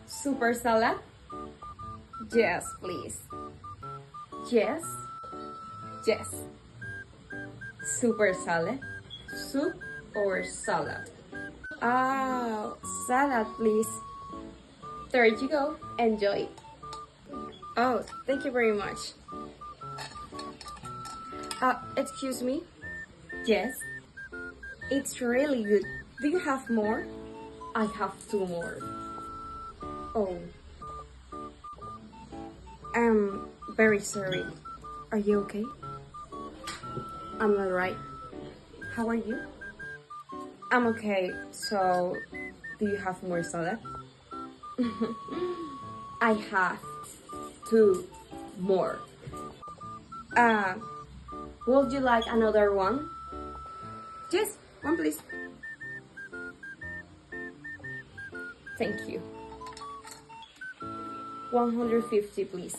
Super salad? Yes, please. Yes? Yes. Super salad? Soup or salad? Ah, salad, please. There you go. Enjoy. Oh, thank you very much. Excuse me? Yes. It's really good. Do you have more? I have two more. Oh. I'm very sorry. Are you okay? I'm alright. How are you? I'm okay. So, do you have more soda? I have two more. Uh, would you like another one? Yes, one please. Thank you. 150 please.